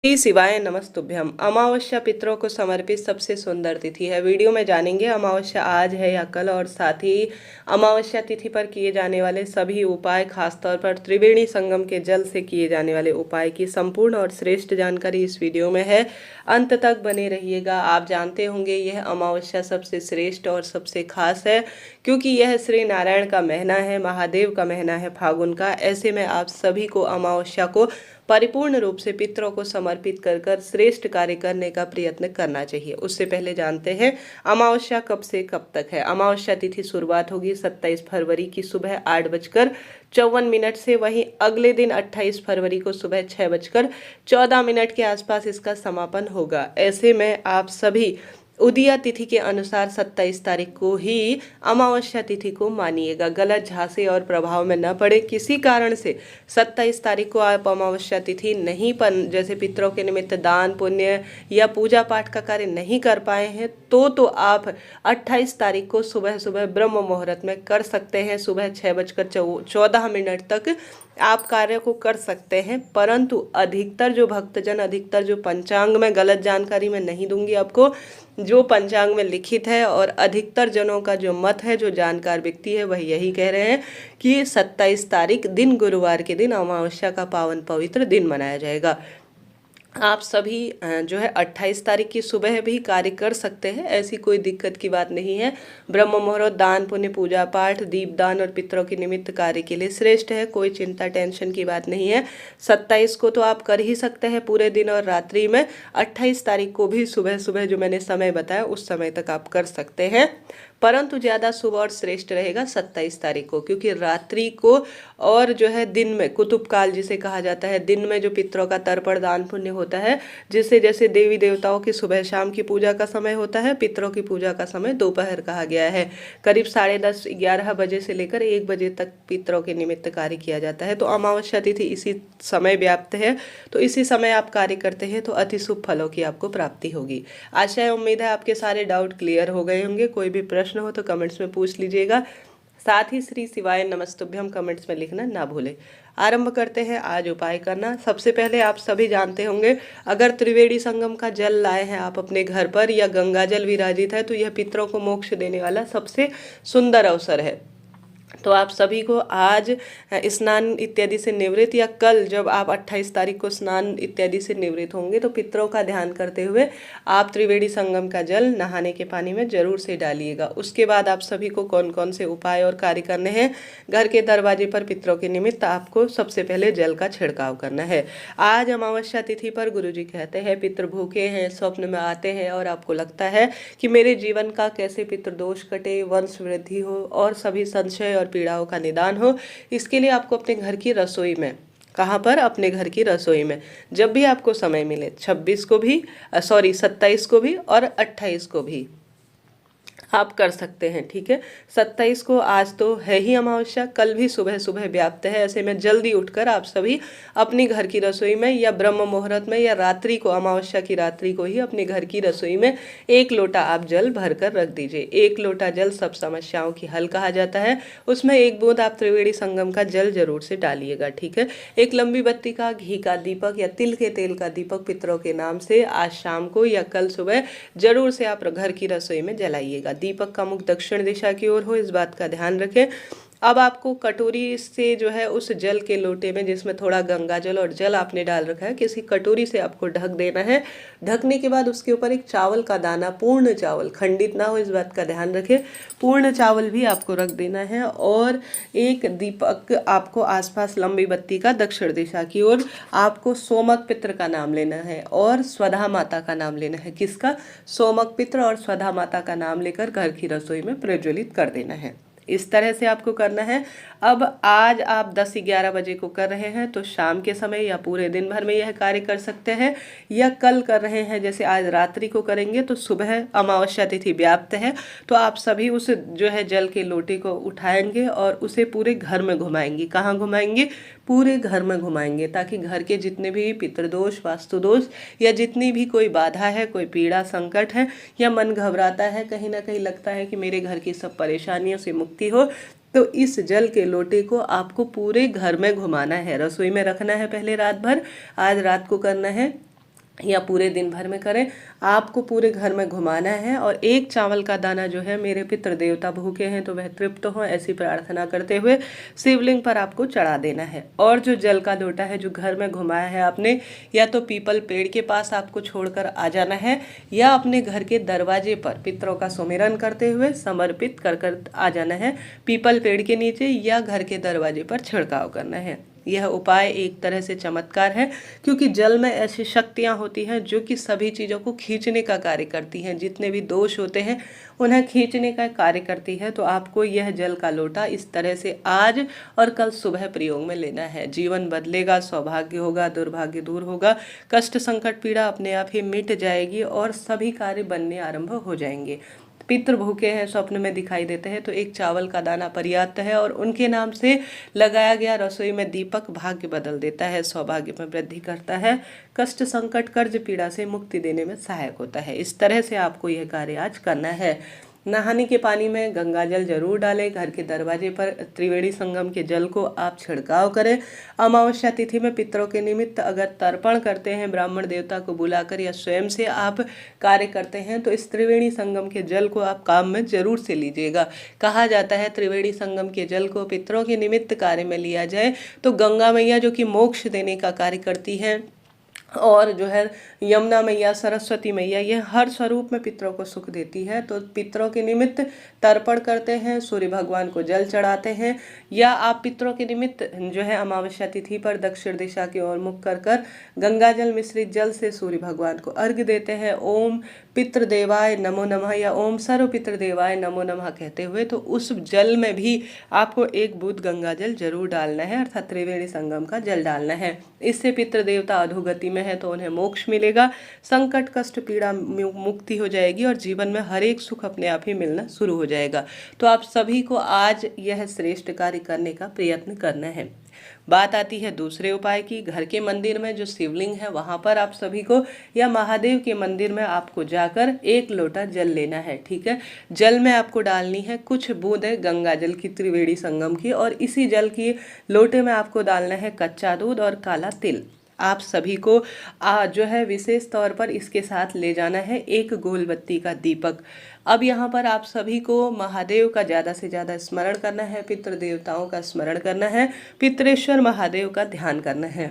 श्री शिवाय नमस्तुभ्यम। अमावस्या पितरों को समर्पित सबसे सुंदर तिथि है। वीडियो में जानेंगे अमावस्या आज है या कल, और साथ ही अमावस्या तिथि पर किए जाने वाले सभी उपाय, खासतौर पर त्रिवेणी संगम के जल से किए जाने वाले उपाय की संपूर्ण और श्रेष्ठ जानकारी इस वीडियो में है। अंत तक बने रहिएगा। आप जानते होंगे यह अमावस्या सबसे श्रेष्ठ और सबसे खास है, क्योंकि यह श्री नारायण का महीना है, महादेव का महीना है फागुन का। ऐसे में आप सभी को अमावस्या को परिपूर्ण रूप से पितरों को समर्पित कर श्रेष्ठ कार्य करने का प्रयत्न करना चाहिए। उससे पहले जानते हैं अमावस्या कब से कब तक है। अमावस्या तिथि शुरुआत होगी 27 फरवरी की सुबह 8:54 से। वहीं अगले दिन 28 फरवरी को सुबह 6:14 के आसपास इसका समापन होगा। ऐसे में आप सभी उदया तिथि के अनुसार 27 तारीख को ही अमावस्या तिथि को मानिएगा। गलत झांसे और प्रभाव में न पड़े। किसी कारण से 27 तारीख को आप अमावस्या तिथि नहीं जैसे पितरों के निमित्त दान पुण्य या पूजा पाठ का कार्य नहीं कर पाए हैं तो आप 28 तारीख को सुबह सुबह ब्रह्म मुहूर्त में कर सकते हैं। सुबह 6:14 तक आप कार्य को कर सकते हैं। परंतु अधिकतर जो भक्तजन, अधिकतर जो पंचांग में, गलत जानकारी मैं नहीं दूंगी आपको, जो पंचांग में लिखित है और अधिकतर जनों का जो मत है, जो जानकार व्यक्ति है, वह यही कह रहे हैं कि 27 तारीख दिन गुरुवार के दिन अमावस्या का पावन पवित्र दिन मनाया जाएगा। आप सभी जो है 28 तारीख की सुबह भी कार्य कर सकते हैं, ऐसी कोई दिक्कत की बात नहीं है। ब्रह्म मुहूर्त दान पुण्य पूजा पाठ दीपदान और पितरों के निमित्त कार्य के लिए श्रेष्ठ है। कोई चिंता टेंशन की बात नहीं है। 27 को तो आप कर ही सकते हैं पूरे दिन और रात्रि में। 28 तारीख को भी सुबह सुबह जो मैंने समय बताया उस समय तक आप कर सकते हैं, परंतु ज़्यादा शुभ और श्रेष्ठ रहेगा 27 तारीख को, क्योंकि रात्रि को और जो है दिन में कुतुब काल जिसे कहा जाता है, दिन में जो पितरों का तर्पण दान पुण्य होता है, जिसे जैसे देवी देवताओं की सुबह शाम की पूजा का समय होता है, पितरों की पूजा का समय दोपहर कहा गया है। करीब 10:30-11 बजे से लेकर 1 बजे तक पितरों के निमित्त कार्य किया जाता है। तो अमावस्या तिथि इसी समय व्याप्त है, तो इसी समय आप कार्य करते हैं तो अति शुभ फलों की आपको प्राप्ति होगी। आशा है, उम्मीद है आपके सारे डाउट क्लियर हो गए होंगे। कोई भी प्रश्न हो तो कमेंट्स में पूछ लीजिएगा। साथ ही श्री शिवाय नमस्तुभ्यम कमेंट्स में लिखना ना भूलें। आरंभ करते हैं आज उपाय करना। सबसे पहले आप सभी जानते होंगे, अगर त्रिवेणी संगम का जल लाए हैं आप अपने घर पर या गंगा जल विराजित है, तो यह पितरों को मोक्ष देने वाला सबसे सुंदर अवसर है। तो आप सभी को आज स्नान इत्यादि से निवृत्त, या कल जब आप 28 तारीख को स्नान इत्यादि से निवृत्त होंगे, तो पितरों का ध्यान करते हुए आप त्रिवेणी संगम का जल नहाने के पानी में जरूर से डालिएगा। उसके बाद आप सभी को कौन कौन से उपाय और कार्य करने हैं, घर के दरवाजे पर पितरों के निमित्त आपको सबसे पहले जल का छिड़काव करना है। आज अमावस्या तिथि पर गुरुजी कहते हैं, पितृ भूखे हैं, स्वप्न में आते हैं और आपको लगता है कि मेरे जीवन का कैसे पितृदोष कटे, वंश वृद्धि हो और सभी संशय और पीड़ाओं का निदान हो। इसके लिए आपको अपने घर की रसोई में, कहाँ पर, अपने घर की रसोई में जब भी आपको समय मिले, 27 को भी 27 को भी और 28 को भी आप कर सकते हैं। ठीक है, 27 को आज तो है ही अमावस्या, कल भी सुबह सुबह व्याप्त है। ऐसे में जल्दी उठकर आप सभी अपनी घर की रसोई में या ब्रह्म मुहूर्त में या रात्रि को, अमावस्या की रात्रि को ही अपने घर की रसोई में 1 लोटा आप जल भर कर रख दीजिए। 1 लोटा जल सब समस्याओं की हल कहा जाता है। उसमें 1 बूंद आप त्रिवेणी संगम का जल जरूर से डालिएगा। ठीक है, एक लंबी बत्ती का घी का दीपक या तिल के तेल का दीपक पितरों के नाम से आज शाम को या कल सुबह जरूर से आप घर की रसोई में जलाइएगा। दीपक का मुख दक्षिण दिशा की ओर हो, इस बात का ध्यान रखें। अब आपको कटोरी से जो है उस जल के लोटे में, जिसमें थोड़ा गंगा जल और जल आपने डाल रखा है, किसी कटोरी से आपको ढक देना है। ढकने के बाद उसके ऊपर एक चावल का दाना, पूर्ण चावल, खंडित ना हो, इस बात का ध्यान रखें, पूर्ण चावल भी आपको रख देना है। और एक दीपक आपको आसपास लंबी बत्ती का दक्षिण दिशा की ओर आपको सोमक पित्र का नाम लेना है और स्वधा माता का नाम लेना है। किसका? सोमक पित्र और स्वधा माता का नाम लेकर घर की रसोई में प्रज्वलित कर देना है। इस तरह से आपको करना है। अब आज आप 10-11 बजे को कर रहे हैं तो शाम के समय या पूरे दिन भर में यह कार्य कर सकते हैं, या कल कर रहे हैं जैसे आज रात्रि को करेंगे तो सुबह अमावस्या तिथि व्याप्त है, तो आप सभी उस जो है जल के लोटे को उठाएंगे और उसे पूरे घर में घुमाएंगे। कहाँ घुमाएंगे? पूरे घर में घुमाएंगे, ताकि घर के जितने भी पितृदोष, वास्तुदोष या जितनी भी कोई बाधा है, कोई पीड़ा संकट है, या मन घबराता है, कहीं ना कहीं लगता है कि मेरे घर की सब परेशानियों से मुक्ति हो, तो इस जल के लोटे को आपको पूरे घर में घुमाना है। रसोई में रखना है पहले रात भर, आज रात को करना है। या पूरे दिन भर में करें, आपको पूरे घर में घुमाना है और एक चावल का दाना जो है मेरे पितृ देवता भूखे हैं तो वह तृप्त हो, ऐसी प्रार्थना करते हुए शिवलिंग पर आपको चढ़ा देना है। और जो जल का लोटा है जो घर में घुमाया है आपने, या तो पीपल पेड़ के पास आपको छोड़कर आ जाना है या अपने घर के दरवाजे पर पितरों का सुमिरन करते हुए समर्पित कर आ जाना है। पीपल पेड़ के नीचे या घर के दरवाजे पर छिड़काव करना है। यह उपाय एक तरह से चमत्कार है, क्योंकि जल में ऐसी शक्तियां होती हैं जो कि सभी चीज़ों को खींचने का कार्य करती हैं। जितने भी दोष होते हैं उन्हें खींचने का कार्य करती है। तो आपको यह जल का लोटा इस तरह से आज और कल सुबह प्रयोग में लेना है। जीवन बदलेगा, सौभाग्य होगा, दुर्भाग्य दूर होगा, कष्ट संकट पीड़ा अपने आप ही मिट जाएगी और सभी कार्य बनने आरंभ हो जाएंगे। पितृ भूखे हैं, स्वप्न में दिखाई देते हैं, तो एक चावल का दाना पर्याप्त है और उनके नाम से लगाया गया रसोई में दीपक भाग्य बदल देता है, सौभाग्य में वृद्धि करता है, कष्ट संकट कर्ज पीड़ा से मुक्ति देने में सहायक होता है। इस तरह से आपको यह कार्य आज करना है। नहाने के पानी में गंगा जल जरूर डालें। घर के दरवाजे पर त्रिवेणी संगम के जल को आप छिड़काव करें। अमावस्या तिथि में पितरों के निमित्त अगर तर्पण करते हैं, ब्राह्मण देवता को बुलाकर या स्वयं से आप कार्य करते हैं, तो इस त्रिवेणी संगम के जल को आप काम में जरूर से लीजिएगा। कहा जाता है त्रिवेणी संगम के जल को पितरों के निमित्त कार्य में लिया जाए तो गंगा मैया जो कि मोक्ष देने का कार्य करती है, और जो है यमुना मैया, सरस्वती मैया, ये हर स्वरूप में पितरों को सुख देती है। तो पितरों के निमित्त तर्पण करते हैं, सूर्य भगवान को जल चढ़ाते हैं, या आप पितरों के निमित्त जो है अमावस्या तिथि पर दक्षिण दिशा की ओर मुख कर गंगा जल मिश्रित जल से सूर्य भगवान को अर्घ्य देते हैं। ओम पितृदेवाय नमो नमः या ओम सर्व पितृदेवाय नमो नमः कहते हुए, तो उस जल में भी आपको एक बूंद गंगा जल जरूर डालना है, अर्थात त्रिवेणी संगम का जल डालना है। इससे पितृदेवता अधोगति में है तो उन्हें मोक्ष मिलेगा, संकट कष्ट पीड़ा मुक्ति हो जाएगी और जीवन में हर एक सुख अपने आप ही मिलना शुरू हो जाएगा। तो आप सभी को आज यह श्रेष्ठ कार्य करने का प्रयत्न करना है। बात आती है दूसरे उपाय की। घर के मंदिर में जो शिवलिंग है वहां पर आप सभी को, या महादेव के मंदिर में आपको जाकर एक लोटा जल लेना है। ठीक है, जल में आपको डालनी है कुछ बूंदें गंगा जल की, त्रिवेणी संगम की, और इसी जल की लोटे में आपको डालना है कच्चा दूध और काला तिल। आप सभी को जो है विशेष तौर पर इसके साथ ले जाना है एक गोल बत्ती का दीपक। अब यहाँ पर आप सभी को महादेव का ज़्यादा से ज़्यादा स्मरण करना है, पितृ देवताओं का स्मरण करना है, पितरेश्वर महादेव का ध्यान करना है।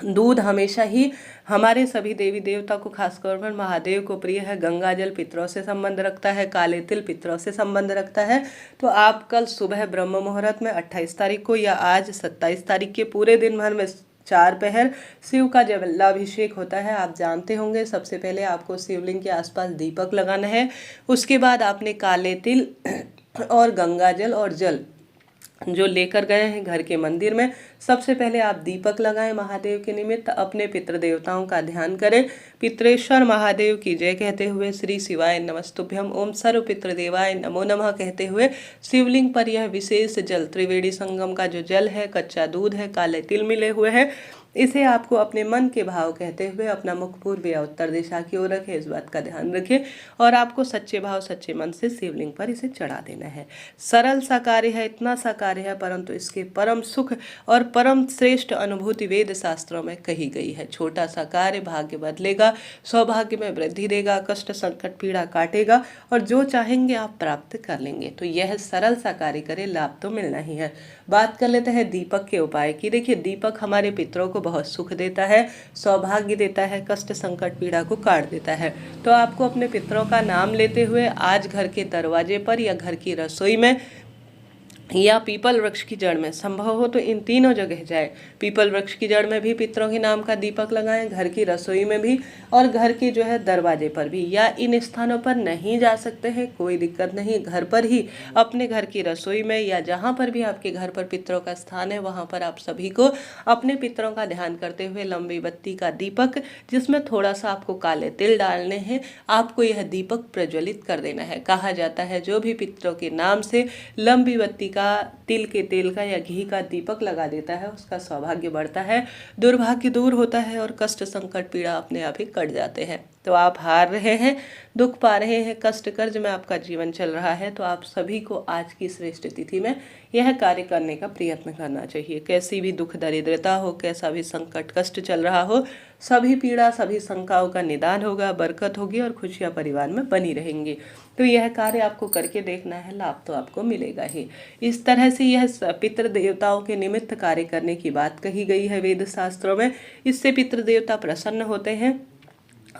दूध हमेशा ही हमारे सभी देवी देवता को, खासतौर पर महादेव को प्रिय है। गंगा जल पितरों से संबंध रखता है, काले तिल पितरों से संबंध रखता है। तो आप कल सुबह ब्रह्म मुहूर्त में 28 तारीख को या आज 27 तारीख के पूरे दिन भर में 4 पहर शिव का जलाभिषेक होता है। आप जानते होंगे, सबसे पहले आपको शिवलिंग के आसपास दीपक लगाना है। उसके बाद आपने काले तिल और गंगा जल और जल जो लेकर गए हैं घर के मंदिर में, सबसे पहले आप दीपक लगाएं महादेव के निमित्त। अपने पितृ देवताओं का ध्यान करें, पितरेश्वर महादेव की जय कहते हुए, श्री शिवाय नमस्तुभ्यम, ओम सर्व पितृदेवाय नमो नमः कहते हुए शिवलिंग पर यह विशेष जल, त्रिवेणी संगम का जो जल है, कच्चा दूध है, काले तिल मिले हुए हैं, इसे आपको अपने मन के भाव कहते हुए अपना मुख पूर्व या उत्तर दिशा की ओर रखें। इस बात का ध्यान रखें और आपको सच्चे भाव सच्चे मन से शिवलिंग पर इसे चढ़ा देना है। सरल सा कार्य है, इतना सा कार्य है, परंतु इसके परम सुख और परम श्रेष्ठ अनुभूति वेद शास्त्रों में कही गई है। छोटा सा कार्य भाग्य बदलेगा, सौभाग्य में वृद्धि देगा, कष्ट संकट पीड़ा काटेगा और जो चाहेंगे आप प्राप्त कर लेंगे। तो यह सरल सा कार्य करें, लाभ तो मिलना ही है। बात कर लेते हैं दीपक के उपाय की। देखिए, दीपक हमारे पितरों को बहुत सुख देता है, सौभाग्य देता है, कष्ट संकट पीड़ा को काट देता है। तो आपको अपने पितरों का नाम लेते हुए आज घर के दरवाजे पर या घर की रसोई में या पीपल वृक्ष की जड़ में, संभव हो तो इन तीनों जगह जाए। पीपल वृक्ष की जड़ में भी पितरों के नाम का दीपक लगाएं, घर की रसोई में भी और घर के जो है दरवाजे पर भी। या इन स्थानों पर नहीं जा सकते हैं, कोई दिक्कत नहीं, घर पर ही अपने घर की रसोई में या जहाँ पर भी आपके घर पर पितरों का स्थान है वहाँ पर आप सभी को अपने पितरों का ध्यान करते हुए लंबी बत्ती का दीपक, जिसमें थोड़ा सा आपको काले तिल डालने हैं, आपको यह दीपक प्रज्वलित कर देना है। कहा जाता है जो भी पितरों के नाम से लंबी बत्ती का, तिल के तेल का या घी का दीपक लगा देता है उसका सौभाग्य बढ़ता है, दुर्भाग्य दूर होता है और कष्ट संकट पीड़ा अपने आप ही कट जाते हैं। तो आप हार रहे हैं, दुख पा रहे हैं, कष्ट कर्ज में आपका जीवन चल रहा है, तो आप सभी को आज की श्रेष्ठ तिथि में यह कार्य करने का प्रयत्न करना चाहिए। कैसी भी दुख दरिद्रता हो, कैसा भी संकट कष्ट चल रहा हो, सभी पीड़ा सभी शंकाओं का निदान होगा, बरकत होगी और खुशियाँ परिवार में बनी रहेंगी। तो यह कार्य आपको करके देखना है, लाभ तो आपको मिलेगा ही। इस तरह से यह पितृ देवताओं के निमित्त कार्य करने की बात कही गई है वेद शास्त्रों में। इससे पितृ देवता प्रसन्न होते हैं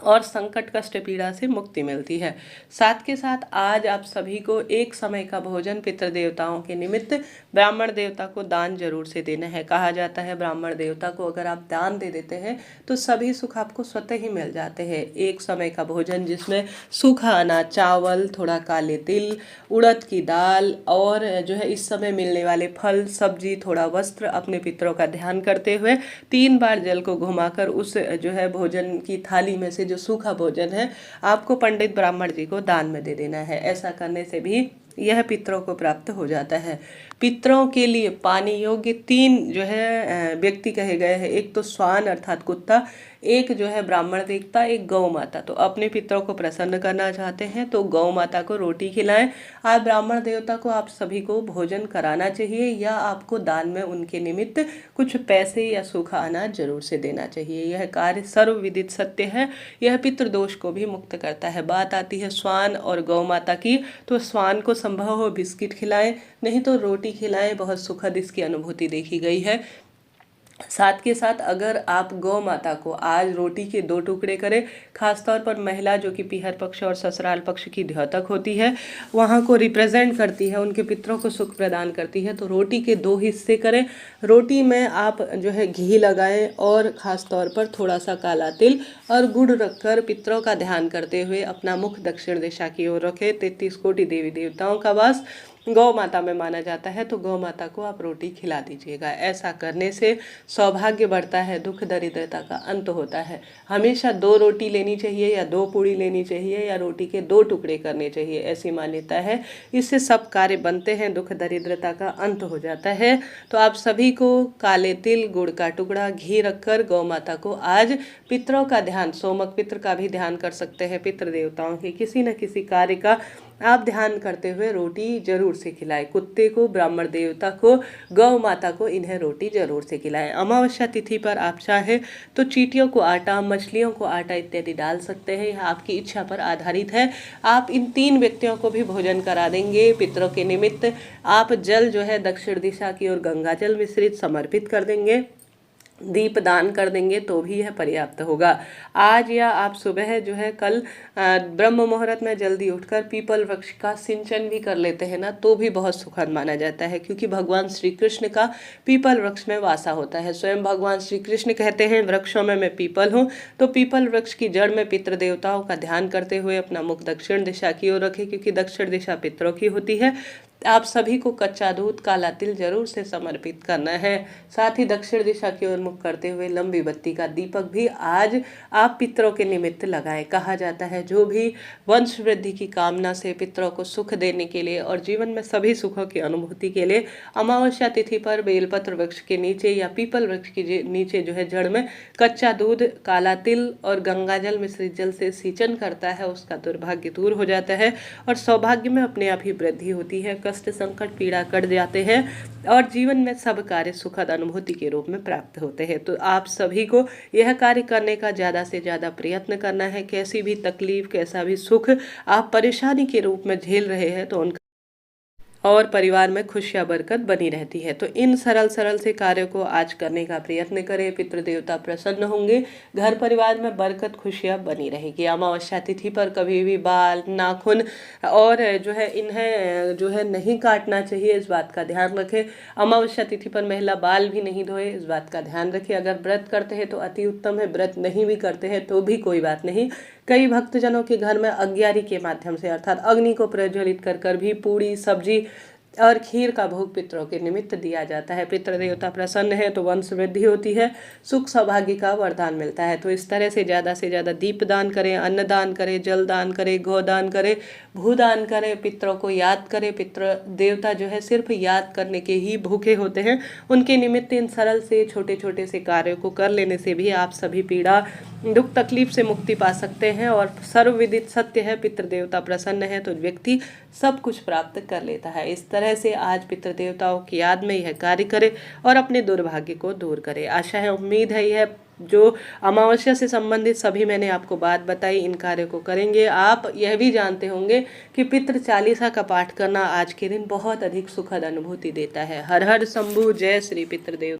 और संकट कष्ट पीड़ा से मुक्ति मिलती है। साथ के साथ आज आप सभी को एक समय का भोजन पितृ देवताओं के निमित्त ब्राह्मण देवता को दान जरूर से देना है। कहा जाता है ब्राह्मण देवता को अगर आप दान दे देते हैं तो सभी सुख आपको स्वतः ही मिल जाते हैं। एक समय का भोजन जिसमें सूखा अनाज, चावल, थोड़ा काले तिल, उड़द की दाल और जो है इस समय मिलने वाले फल सब्जी, थोड़ा वस्त्र, अपने पितरों का ध्यान करते हुए 3 बार जल को घुमाकर उस जो है भोजन की थाली में से जो सूखा भोजन है आपको पंडित ब्राह्मण जी को दान में दे देना है। ऐसा करने से भी यह पितरों को प्राप्त हो जाता है। पितरों के लिए पानी योग्य 3 जो है व्यक्ति कहे गए हैं। एक तो स्वान अर्थात कुत्ता, एक जो है ब्राह्मण देवता, एक गौ माता। तो अपने पितरों को प्रसन्न करना चाहते हैं तो गौ माता को रोटी खिलाएं। आज ब्राह्मण देवता को आप सभी को भोजन कराना चाहिए या आपको दान में उनके निमित्त कुछ पैसे या सूखा अनाज जरूर से देना चाहिए। यह कार्य सर्वविदित सत्य है, यह पितृदोष को भी मुक्त करता है। बात आती है स्वान और गौ माता की, तो स्वान को संभव हो बिस्किट खिलाएं, नहीं तो रोटी खिलाएं, बहुत सुखद इसकी अनुभूति देखी गई है। साथ के साथ अगर आप गौ माता को आज रोटी के 2 टुकड़े करें, खासतौर पर महिला जो कि पीहर पक्ष और ससुराल पक्ष की द्योतक होती है, वहाँ को रिप्रेजेंट करती है, उनके पितरों को सुख प्रदान करती है, तो रोटी के 2 हिस्से करें। रोटी में आप जो है घी लगाएं और ख़ासतौर पर थोड़ा सा काला तिल और गुड़ रखकर पितरों का ध्यान करते हुए अपना मुख दक्षिण दिशा की ओर रखें। 33 कोटि देवी देवताओं का वास गौ माता में माना जाता है, तो गौ माता को आप रोटी खिला दीजिएगा। ऐसा करने से सौभाग्य बढ़ता है, दुख दरिद्रता का अंत होता है। हमेशा 2 रोटी लेनी चाहिए या 2 पूड़ी लेनी चाहिए या रोटी के 2 टुकड़े करने चाहिए, ऐसी मान्यता है। इससे सब कार्य बनते हैं, दुख दरिद्रता का अंत हो जाता है। तो आप सभी को काले तिल, गुड़ का टुकड़ा, घी रखकर गौ माता को आज पितरों का ध्यान, सोमक पित्र का भी ध्यान कर सकते हैं, पितृ देवताओं के किसी न किसी कार्य का आप ध्यान करते हुए रोटी जरूर से खिलाएं। कुत्ते को, ब्राह्मण देवता को, गौ माता को इन्हें रोटी जरूर से खिलाएं। अमावस्या तिथि पर आप चाहें तो चींटियों को आटा, मछलियों को आटा इत्यादि डाल सकते हैं, यह आपकी इच्छा पर आधारित है। आप इन 3 व्यक्तियों को भी भोजन करा देंगे। पितरों के निमित्त आप जल जो है दक्षिण दिशा की ओर गंगा जल मिश्रित समर्पित कर देंगे, दीप दान कर देंगे तो भी यह पर्याप्त होगा। आज या आप सुबह जो है कल ब्रह्म मुहूर्त में जल्दी उठकर पीपल वृक्ष का सिंचन भी कर लेते हैं ना, तो भी बहुत सुखद माना जाता है, क्योंकि भगवान श्री कृष्ण का पीपल वृक्ष में वासा होता है। स्वयं भगवान श्री कृष्ण कहते हैं वृक्षों में मैं पीपल हूँ। तो पीपल वृक्ष की जड़ में पितृ देवताओं का ध्यान करते हुए अपना मुख दक्षिण दिशा की ओर रखें, क्योंकि दक्षिण दिशा पितरों की होती है। आप सभी को कच्चा दूध, काला तिल जरूर से समर्पित करना है। साथ ही दक्षिण दिशा की ओर मुख करते हुए लंबी बत्ती का दीपक भी आज आप पितरों के निमित्त लगाएं। कहा जाता है जो भी वंश वृद्धि की कामना से पितरों को सुख देने के लिए और जीवन में सभी सुखों की अनुभूति के लिए अमावस्या तिथि पर बेलपत्र वृक्ष के नीचे या पीपल वृक्ष के नीचे जो है जड़ में कच्चा दूध, काला तिल और गंगाजल मिश्रित जल से सिंचन करता है, उसका दुर्भाग्य दूर हो जाता है और सौभाग्य में अपने आप ही वृद्धि होती है। कष्ट संकट पीड़ा कट जाते हैं और जीवन में सब कार्य सुखद अनुभूति के रूप में प्राप्त होते हैं। तो आप सभी को यह कार्य करने का ज़्यादा से ज़्यादा प्रयत्न करना है। कैसी भी तकलीफ, कैसा भी सुख आप परेशानी के रूप में झेल रहे हैं तो उनका और परिवार में खुशियाँ बरकत बनी रहती है। तो इन सरल से कार्यों को आज करने का प्रयत्न करें, पितृ देवता प्रसन्न होंगे, घर परिवार में बरकत खुशियाँ बनी रहेगी। अमावस्या तिथि पर कभी भी बाल, नाखून और जो है इन्हें जो है नहीं काटना चाहिए, इस बात का ध्यान रखें। अमावस्या तिथि पर महिला बाल भी नहीं धोए, इस बात का ध्यान रखें। अगर व्रत करते हैं तो अति उत्तम है, व्रत नहीं भी करते हैं तो भी कोई बात नहीं। कई भक्तजनों के घर में अग्यारी के माध्यम से अर्थात अग्नि को प्रज्वलित कर भी पूड़ी, सब्जी और खीर का भोग पितरों के निमित्त दिया जाता है। पितृ देवता प्रसन्न है तो वंश वृद्धि होती है, सुख सौभाग्य का वरदान मिलता है। तो इस तरह से ज़्यादा दीप दान करें, अन्न दान करें, जल दान करें, गोदान करें, भूदान करें, पितरों को याद करें। पितृ देवता जो है सिर्फ याद करने के ही भूखे होते हैं। उनके निमित्त इन सरल से छोटे छोटे से कार्यों को कर लेने से भी आप सभी पीड़ा दुख तकलीफ से मुक्ति पा सकते हैं। और सर्वविदित सत्य है, पितृ देवता प्रसन्न है तो व्यक्ति सब कुछ प्राप्त कर लेता है। इस तरह से आज पितृ देवताओं की याद में यह कार्य करें और अपने दुर्भाग्य को दूर करें। आशा है, उम्मीद है यह जो अमावस्या से संबंधित सभी मैंने आपको बात बताई, इन कार्यों को करेंगे। आप यह भी जानते होंगे कि पितृ चालीसा का पाठ करना आज के दिन बहुत अधिक सुखद अनुभूति देता है। हर हर शंभु, जय श्री पितृदेव।